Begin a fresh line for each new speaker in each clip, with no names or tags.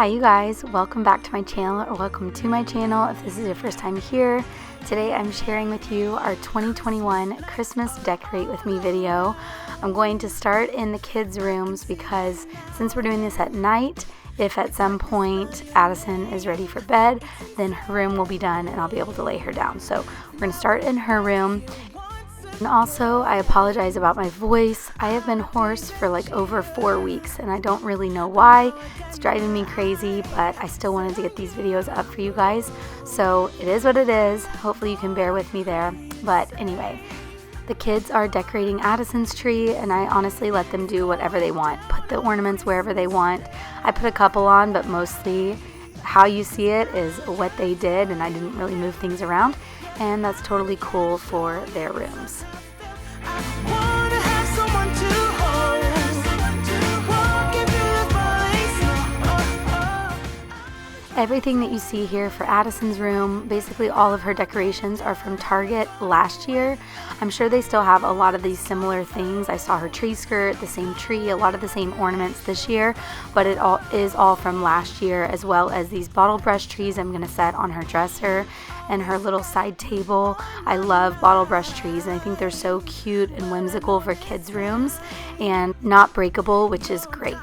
you guys, welcome back to my channel, or welcome to my channel if this is your first time here. Today I'm sharing with you our 2021 Christmas Decorate With Me video. I'm going to start in the kids' rooms because since we're doing this at night, if at some point Addison is ready for bed, then her room will be done and I'll be able to lay her down. So we're going to start in her room. And also, I apologize about my voice. I have been hoarse for like over 4 weeks and I don't really know why. It's driving me crazy, but I still wanted to get these videos up for you guys. So it is what it is. Hopefully you can bear with me there. But anyway, the kids are decorating Addison's tree and I honestly let them do whatever they want. Put the ornaments wherever they want. I put a couple on, but mostly how you see it is what they did, and I didn't really move things around. And that's totally cool for their rooms. Everything that you see here for Addison's room, basically all of her decorations are from Target last year. I'm sure they still have a lot of these similar things. I saw her tree skirt, the same tree, a lot of the same ornaments this year, but it all is all from last year, as well as these bottle brush trees I'm gonna set on her dresser and her little side table. I love bottle brush trees and I think they're so cute and whimsical for kids' rooms and not breakable, which is great.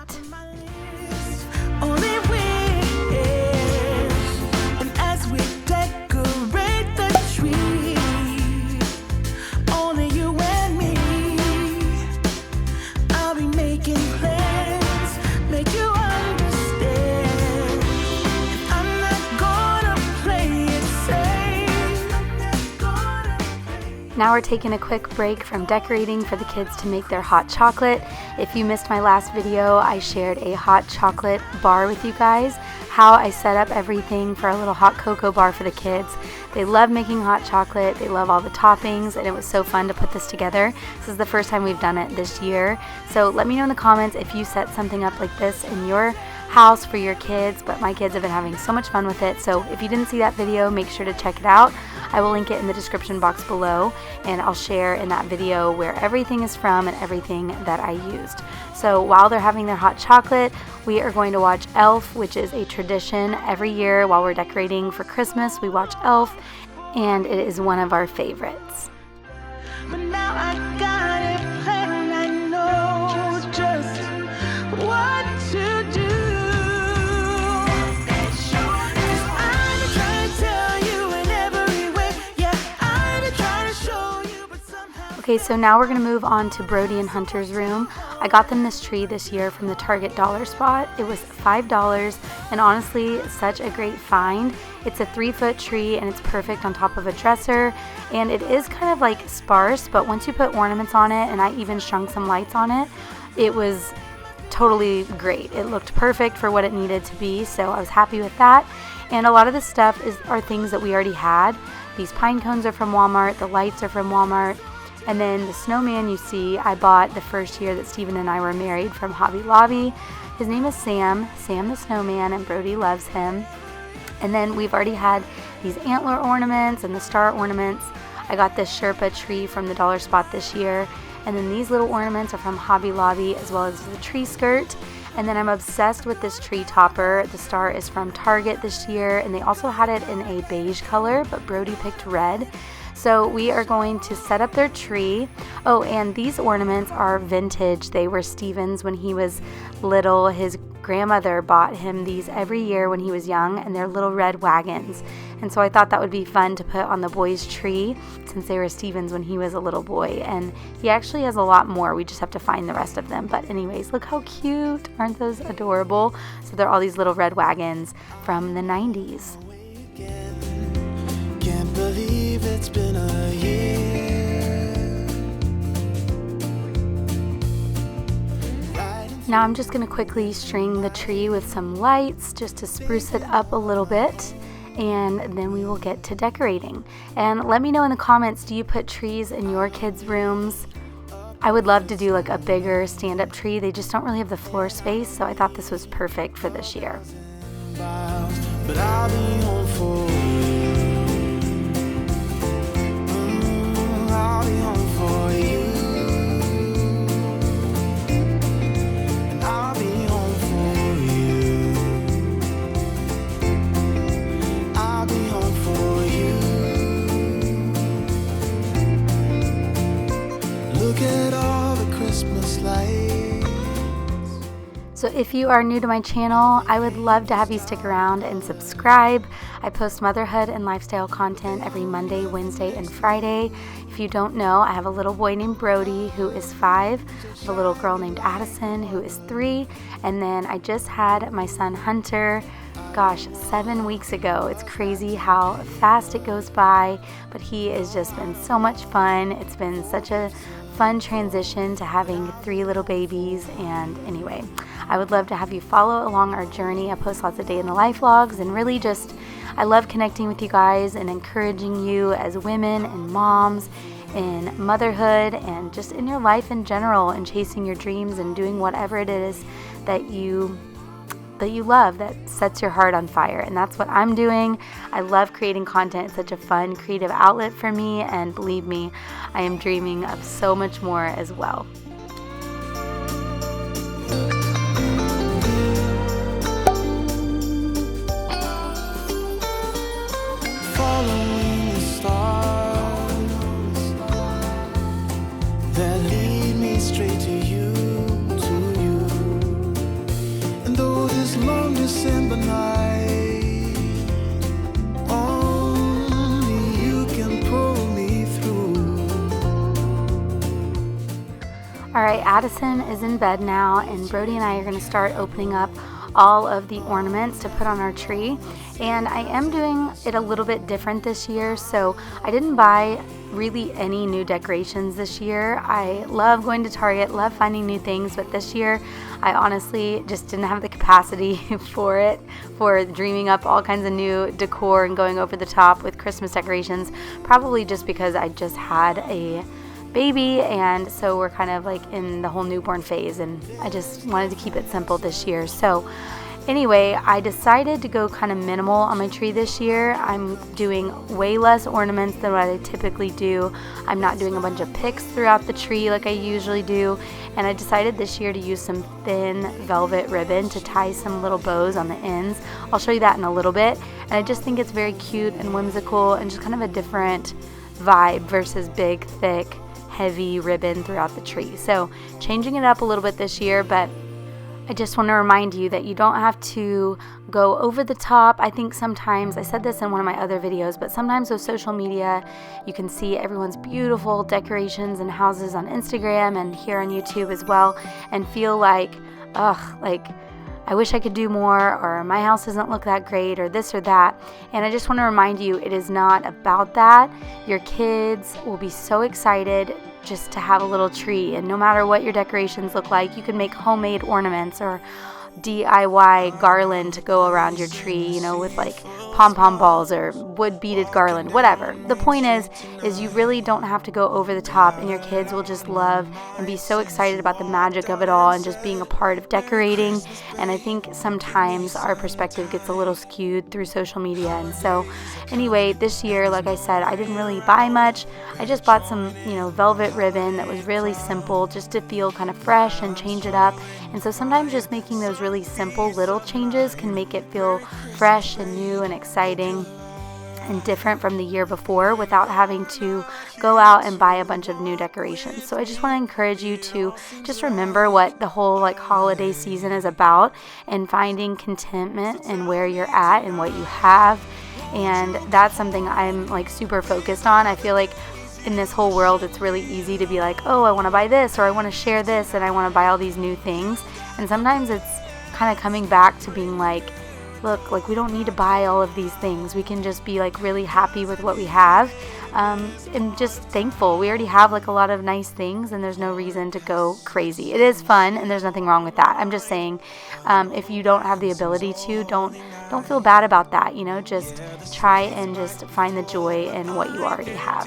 Now we're taking a quick break from decorating for the kids to make their hot chocolate. If you missed my last video, I shared a hot chocolate bar with you guys, how I set up everything for a little hot cocoa bar for the kids. They love making hot chocolate, they love all the toppings, and it was so fun to put this together. This is the first time we've done it this year. So let me know in the comments if you set something up like this in your house for your kids, but my kids have been having so much fun with it. So if you didn't see that video, make sure to check it out. I will link it in the description box below, and I'll share in that video where everything is from and everything that I used. So while they're having their hot chocolate, we are going to watch Elf, which is a tradition every year while we're decorating for Christmas. We watch Elf, and it is one of our favorites. But now I got a plan, I know just what to do. Okay, so now we're going to move on to Brody and Hunter's room. I got them this tree this year from the Target dollar spot. It was $5 and honestly such a great find. It's a 3-foot tree and it's perfect on top of a dresser, and it is kind of like sparse, but once you put ornaments on it, and I even strung some lights on it, it was totally great. It looked perfect for what it needed to be, so I was happy with that. And a lot of this stuff are things that we already had. These pine cones are from Walmart, the lights are from Walmart. And then the snowman you see, I bought the first year that Steven and I were married from Hobby Lobby. His name is Sam the snowman, and Brody loves him. And then we've already had these antler ornaments and the star ornaments. I got this Sherpa tree from the dollar spot this year. And then these little ornaments are from Hobby Lobby, as well as the tree skirt. And then I'm obsessed with this tree topper. The star is from Target this year, and they also had it in a beige color, but Brody picked red. So we are going to set up their tree. Oh, and these ornaments are vintage. They were Steven's when he was little. His grandmother bought him these every year when he was young, and they're little red wagons. And so I thought that would be fun to put on the boy's tree since they were Steven's when he was a little boy. And he actually has a lot more. We just have to find the rest of them. But anyways, look how cute. Aren't those adorable? So they're all these little red wagons from the 90s. Can't believe it's been a year. Now I'm just going to quickly string the tree with some lights just to spruce it up a little bit, and then we will get to decorating. And let me know in the comments, do you put trees in your kids' rooms? I would love to do like a bigger stand-up tree. They just don't really have the floor space, so I thought this was perfect for this year. But I'll be home for you. I'll be home for you. And I'll be home for you. So if you are new to my channel, I would love to have you stick around and subscribe. I post motherhood and lifestyle content every Monday, Wednesday, and Friday. If you don't know, I have a little boy named Brody who is 5, I have a little girl named Addison who is 3, and then I just had my son Hunter, 7 weeks ago. It's crazy how fast it goes by, but he has just been so much fun. It's been such a fun transition to having 3 little babies, and anyway, I would love to have you follow along our journey. I post lots of day in the life vlogs, and really just I love connecting with you guys and encouraging you as women and moms in motherhood and just in your life in general, and chasing your dreams and doing whatever it is that you love, that sets your heart on fire. And that's what I'm doing. I love creating content. It's such a fun creative outlet for me, and believe me, I am dreaming of so much more as well.
Following the stars that lead me straight to you. And though this long December night, only you can pull me through.
All right, Addison is in bed now, and Brody and I are going to start opening up all of the ornaments to put on our tree. And I am doing it a little bit different this year, so I didn't buy really any new decorations this year. I love going to Target, love finding new things, but this year I honestly just didn't have the capacity for dreaming up all kinds of new decor and going over the top with Christmas decorations, probably just because I just had a baby, and so we're kind of like in the whole newborn phase, and I just wanted to keep it simple this year. So anyway, I decided to go kind of minimal on my tree this year. I'm doing way less ornaments than what I typically do. I'm not doing a bunch of picks throughout the tree like I usually do, and I decided this year to use some thin velvet ribbon to tie some little bows on the ends. I'll show you that in a little bit, and I just think it's very cute and whimsical and just kind of a different vibe versus big, thick, heavy ribbon throughout the tree. So changing it up a little bit this year, but I just want to remind you that you don't have to go over the top. I think sometimes, I said this in one of my other videos, but sometimes with social media, you can see everyone's beautiful decorations and houses on Instagram and here on YouTube as well, and feel like, I wish I could do more, or my house doesn't look that great, or this or that. And I just want to remind you, it is not about that. Your kids will be so excited just to have a little tree, and no matter what your decorations look like, you can make homemade ornaments or DIY garland to go around your tree, with like pom-pom balls or wood beaded garland, whatever. The point is you really don't have to go over the top, and your kids will just love and be so excited about the magic of it all and just being a part of decorating. And I think sometimes our perspective gets a little skewed through social media. And so anyway, this year, like I said, I didn't really buy much. I just bought some, velvet ribbon that was really simple, just to feel kind of fresh and change it up. And so sometimes just making those really simple little changes can make it feel fresh and new and exciting and different from the year before, without having to go out and buy a bunch of new decorations. So I just want to encourage you to just remember what the whole holiday season is about, and finding contentment in where you're at and what you have. And that's something I'm super focused on. I feel like in this whole world, it's really easy to be like, oh, I want to buy this, or I want to share this, and I want to buy all these new things. And sometimes it's kind of coming back to being like, look, we don't need to buy all of these things. We can just be really happy with what we have, and just thankful. We already have a lot of nice things, and there's no reason to go crazy. It is fun, and there's nothing wrong with that. I'm just saying, if you don't have the ability to, don't feel bad about that. Just try and just find the joy in what you already have.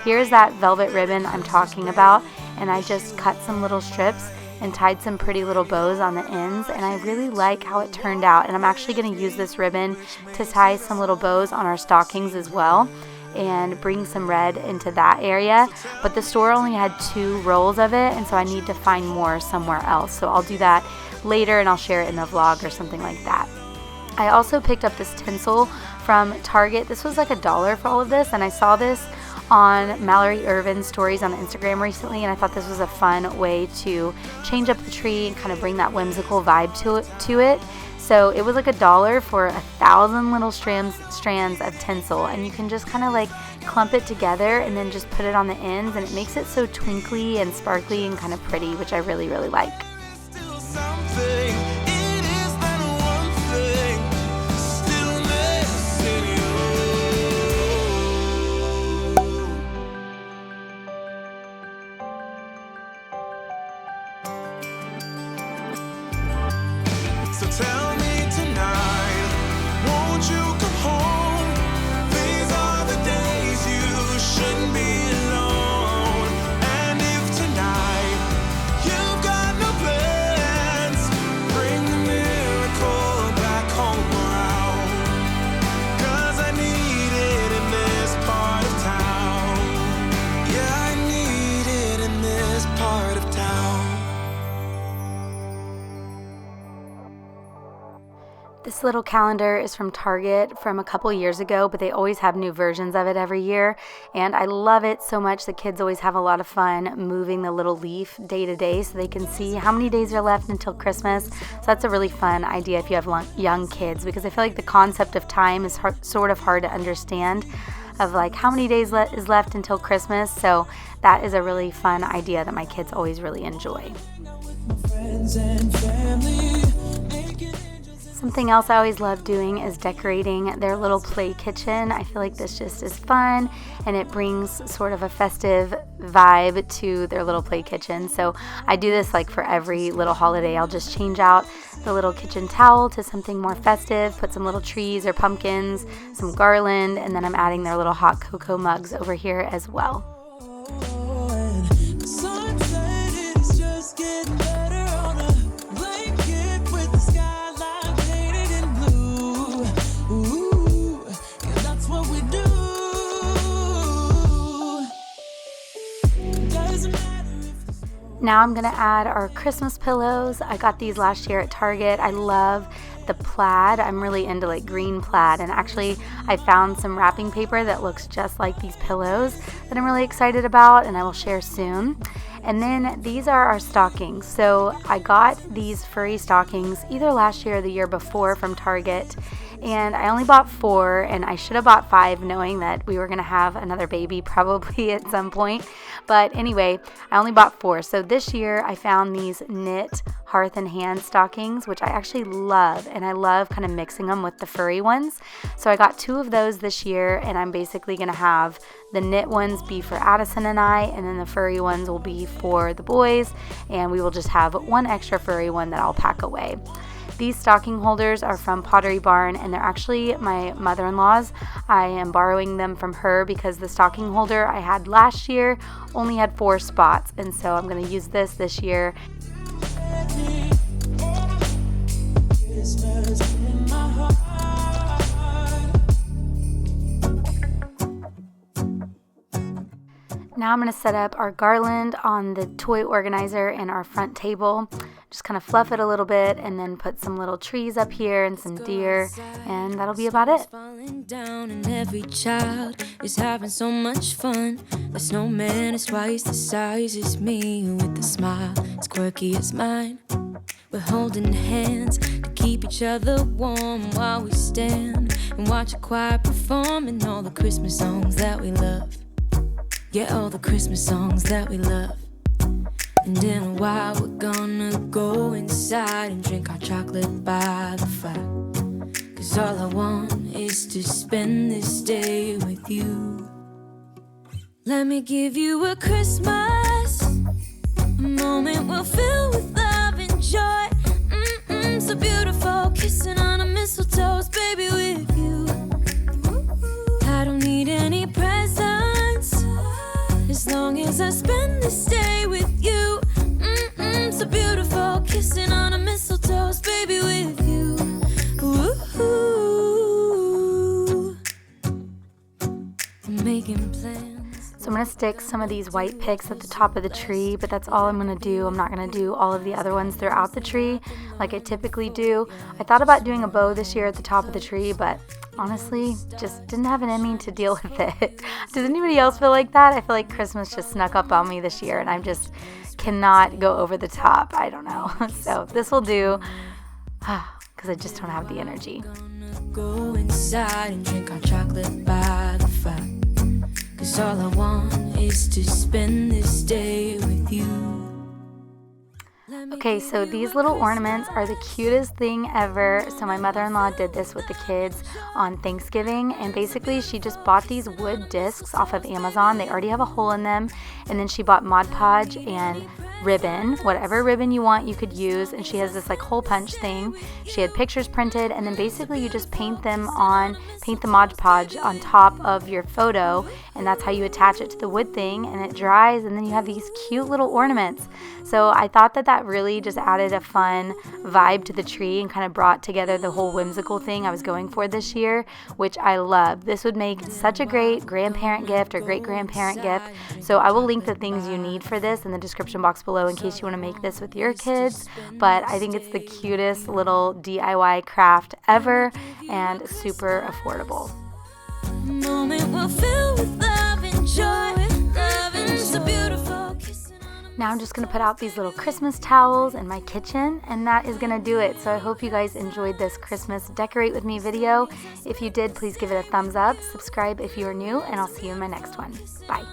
Here's that velvet ribbon I'm talking about, and I just cut some little strips and tied some pretty little bows on the ends, and I really like how it turned out. And I'm actually going to use this ribbon to tie some little bows on our stockings as well, and bring some red into that area. But the store only had 2 rolls of it, and so I need to find more somewhere else. So I'll do that later, and I'll share it in a vlog or something like that. I also picked up this tinsel from Target. This was $1 for all of this, and I saw this on Mallory Irvin's stories on Instagram recently, and I thought this was a fun way to change up the tree and kind of bring that whimsical vibe to it. So it was like $1 for 1,000 little strands of tinsel, and you can just kind of like clump it together and then just put it on the ends, and it makes it so twinkly and sparkly and kind of pretty, which I really, really like.
Still something, it is that one thing, still missing you. So tell me tonight, won't you come home? These are the days you shouldn't be alone. And if tonight you've got no plans, bring the miracle back home around. 'Cause I need it in this part of town. Yeah, I need it in this part of town.
This little calendar is from Target from a couple years ago, but they always have new versions of it every year, and I love it so much. The kids always have a lot of fun moving the little leaf day to day so they can see how many days are left until Christmas. So that's a really fun idea if you have young kids, because I feel like the concept of time is sort of hard to understand, of like how many days is left until Christmas. So that is a really fun idea that my kids always really enjoy.
Friends and family,
Something else I always love doing is decorating their little play kitchen. I feel like this just is fun, and it brings sort of a festive vibe to their little play kitchen. So I do this like for every little holiday. I'll just change out the little kitchen towel to something more festive, put some little trees or pumpkins, some garland, and then I'm adding their little hot cocoa mugs over here as well.
the sunset is just getting better on a blanket with the skyline painted in blue. Ooh, yeah, that's what we do. Doesn't matter if
Now I'm going to add our Christmas pillows. I got these last year at Target. I love the plaid. I'm really into like green plaid, and actually I found some wrapping paper that looks just like these pillows that I'm really excited about, and I will share soon. And then these are our stockings. So I got these furry stockings either last year or the year before from Target, and I only bought 4, and I should have bought 5 knowing that we were going to have another baby probably at some point. But anyway, I only bought 4. So this year I found these knit hearth and hand stockings, which I actually love, and I love kind of mixing them with the furry ones. So I got 2 of those this year, and I'm basically going to have the knit ones be for Addison and I, and then the furry ones will be for the boys, and we will just have 1 extra furry one that I'll pack away. These stocking holders are from Pottery Barn, and they're actually my mother-in-law's. I am borrowing them from her because the stocking holder I had last year only had 4 spots, and so I'm going to use this year.
Christmas in my heart.
Now I'm going to set up our garland on the toy organizer in our front table. Just kind of fluff it a little bit and then put some little trees up here and some deer, and that'll be about it.
Falling down and every child is having so much fun. The snowman is twice the size as me, with a smile as quirky as mine. We're holding hands to keep each other warm while we stand and watch a choir performing all the Christmas songs that we love. Yeah, all the Christmas songs that we love. And in a while we're gonna go inside and drink our chocolate by the fire. 'Cause all I want is to spend this day with you. Let me give you a Christmas, a moment we'll fill with love and joy. So beautiful, kissing on a mistletoe, baby, with you. I don't need any presents, as long as I spend this day with you. So beautiful, kissing on a mistletoe, baby, with you. Ooh, I'm making plans.
So I'm going to stick some of these white picks at the top of the tree, but that's all I'm going to do. I'm not going to do all of the other ones throughout the tree like I typically do. I thought about doing a bow this year at the top of the tree, but honestly just didn't have it in me to deal with it. Does anybody else feel like that? I feel like Christmas just snuck up on me this year and I just cannot go over the top. I don't know. So this will do because I just don't have the energy.
Go inside and drink our chocolate by the fire. 'Cause all I want is to spend this day with you.
Okay, so these little ornaments are the cutest thing ever. So my mother-in-law did this with the kids on Thanksgiving, and basically she just bought these wood discs off of Amazon. They already have a hole in them, and then she bought Mod Podge and ribbon, whatever ribbon you want you could use, and she has this like hole punch thing. She had pictures printed, and then basically you just paint the Mod Podge on top of your photo, and that's how you attach it to the wood thing, and it dries, and then you have these cute little ornaments. So I thought that really just added a fun vibe to the tree and kind of brought together the whole whimsical thing I was going for this year, which I love. This would make such a great grandparent gift or great-grandparent gift. So I will link the things you need for this in the description box below in case you want to make this with your kids. But I think it's the cutest little DIY craft ever and super affordable.
Moment will fill with love and joy. Love and so beautiful.
Now I'm just going to put out these little Christmas towels in my kitchen, and that is going to do it. So I hope you guys enjoyed this Christmas Decorate With Me video. If you did, please give it a thumbs up, subscribe if you are new, and I'll see you in my next one. Bye.